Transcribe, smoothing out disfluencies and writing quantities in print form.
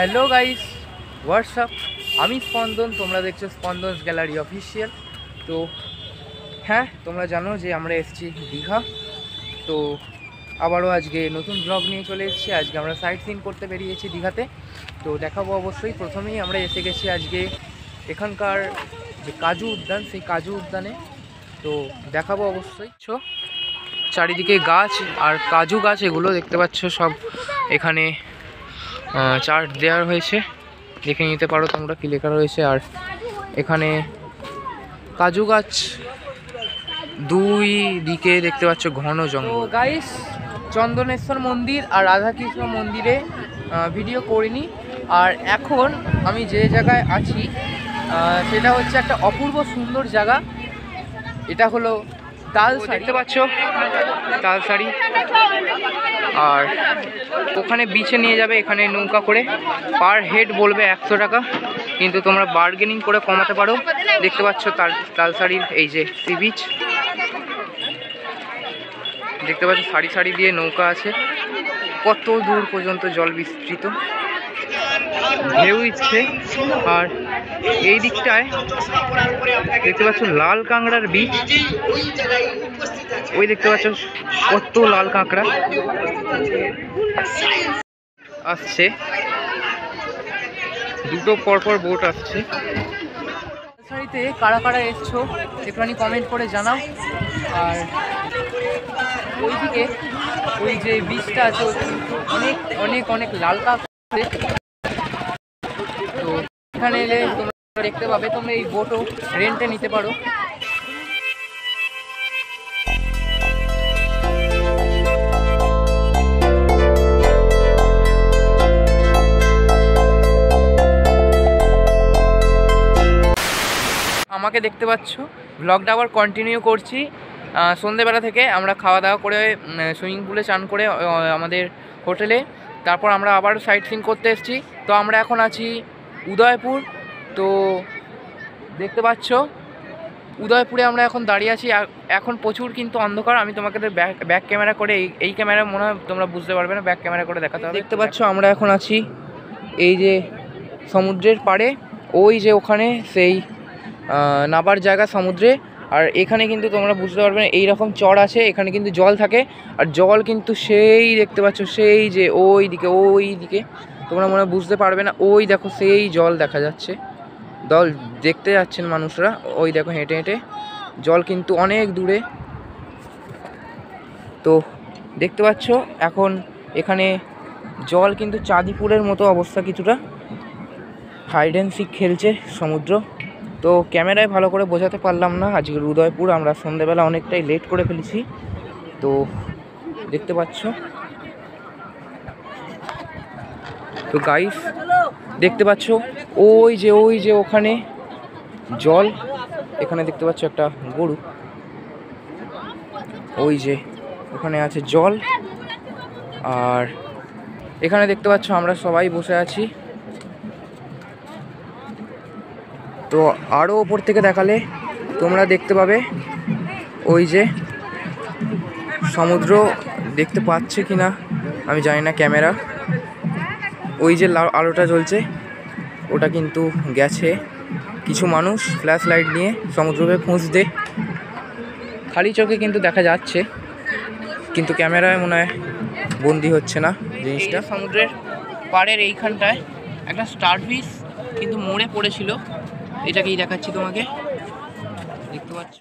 Hello guys, WhatsApp. আমি স্পন্দন, তোমরা দেখছো স্পন্দনস গ্যালারি অফিসিয়াল। তো হ্যাঁ, তোমরা জানো যে আমরা এসেছি দীঘা। তো আবারও আজকে নতুন ব্লগ নিয়ে চলে এসেছি। আজকে আমরা সাইট সিন করতে বেরিয়েছি দীঘাতে। তো দেখাবো অবশ্যই। প্রথমেই আমরা এসে গেছি আজকে এখানকার যে কাজু উদ্যান, সেই কাজু উদ্যানে। তো দেখাবো অবশ্যই। চারিদিকে গাছ আর কাজু গাছ, এগুলো দেখতে পাচ্ছ সব এখানে চার্ট দেওয়া হয়েছে, দেখে নিতে পারো তোমরা কি লেখা রয়েছে। আর এখানে কাজু গাছ দুই দিকে দেখতে পাচ্ছ ঘন জঙ্গল। গাইস, চন্দনেশ্বর মন্দির আর রাধাকৃষ্ণ মন্দিরে ভিডিও করিনি। আর এখন আমি যে জায়গায় আছি সেটা হচ্ছে একটা অপূর্ব সুন্দর জায়গা। এটা হলো তালসারি, দেখতে পাচ্ছ তালসারি। আর ওখানে বিচে নিয়ে যাবে, এখানে নৌকা করে পার হেড বলবে 100 টাকা, কিন্তু তোমরা বার্গেনিং করে কমাতে পারো। দেখতে পাচ্ছ তালসারির এই যে সি বিচ, দেখতে পাচ্ছ সারি সারি দিয়ে নৌকা আছে, কত দূর পর্যন্ত জল বিস্তৃত, ঢেউ ইচ্ছে। আর এই দিকটায় দেখতে পাচ্ছ লাল কাঁকড়ার বীজ, ওই দেখতে পাচ্ছ কত লাল কাঁকড়া আসছে, দুটো পরপর বোট আসছে। সারিতে কারা কারা এসছো একটুখানি কমেন্ট করে জানাও। আর ওইদিকে ওই যে বীজটা আছে অনেক অনেক অনেক লাল কাঁকড়া। তো এখানে এলে তোমরা দেখতে পাবে, তোমরা এই বোটও রেন্টে নিতে পারো। আমাকে দেখতে পাচ্ছ, ব্লগটা আবার কন্টিনিউ করছি। সন্ধ্যেবেলা থেকে আমরা খাওয়া দাওয়া করে সুইমিং পুলে চান করে আমাদের হোটেলে, তারপর আমরা আবার সাইট সিন করতে এসেছি। তো আমরা এখন আছি উদয়পুর। তো দেখতে পাচ্ছ উদয়পুরে আমরা এখন দাঁড়িয়ে আছি। এখন প্রচুর কিন্তু অন্ধকার। আমি তোমাকে ব্যাক ক্যামেরা করে, এই ক্যামেরা মনে হয় তোমরা বুঝতে পারবে না, ব্যাক ক্যামেরা করে দেখাতে হবে। দেখতে পাচ্ছ আমরা এখন আছি এই যে সমুদ্রের পাড়ে, ওই যে ওখানে সেই নাবার জায়গা সমুদ্রে। আর এখানে কিন্তু তোমরা বুঝতে পারবে না, এইরকম চড় আছে, এখানে কিন্তু জল থাকে। আর জল কিন্তু সেই দেখতে পাচ্ছ, সেই যে ওই দিকে তোমরা মনে বুঝতে পারবে না, ওই দেখো সেই জল দেখা যাচ্ছে। জল দেখতে যাচ্ছেন মানুষরা, ওই দেখো হেঁটে হেঁটে জল কিন্তু অনেক দূরে। তো দেখতে পাচ্ছ এখন এখানে জল কিন্তু চাঁদিপুরের মতো অবস্থা, কিছুটা হাইড অ্যান্ড সিক খেলছে সমুদ্র। তো ক্যামেরায় ভালো করে বোঝাতে পারলাম না। আজকের উদয়পুর আমরা সন্ধ্যেবেলা অনেকটাই লেট করে ফেলেছি। তো দেখতে পাচ্ছ, তো গাইস দেখতে পাচ্ছ ওই যে ওখানে জল, এখানে দেখতে পাচ্ছ একটা গরু, ওই যে ওখানে আছে জল। আর এখানে দেখতে পাচ্ছ আমরা সবাই বসে আছি। তো আরও ওপর থেকে দেখালে তোমরা দেখতে পাবে ওই যে সমুদ্র, দেখতে পাচ্ছে কি না আমি জানি না ক্যামেরা। ওই যে আলোটা জ্বলছে ওটা কিন্তু গেছে কিছু মানুষ ফ্ল্যাশ লাইট নিয়ে সমুদ্রকে খুঁজতে। খালি চোখে কিন্তু দেখা যাচ্ছে, কিন্তু ক্যামেরায় মনে হয় বন্দি হচ্ছে না জিনিসটা। সমুদ্রের পাড়ের এইখানটায় একটা স্টারফিশ কিন্তু মরে পড়েছিল, এটাকেই দেখাচ্ছি তোমাকে, দেখতে পাচ্ছ।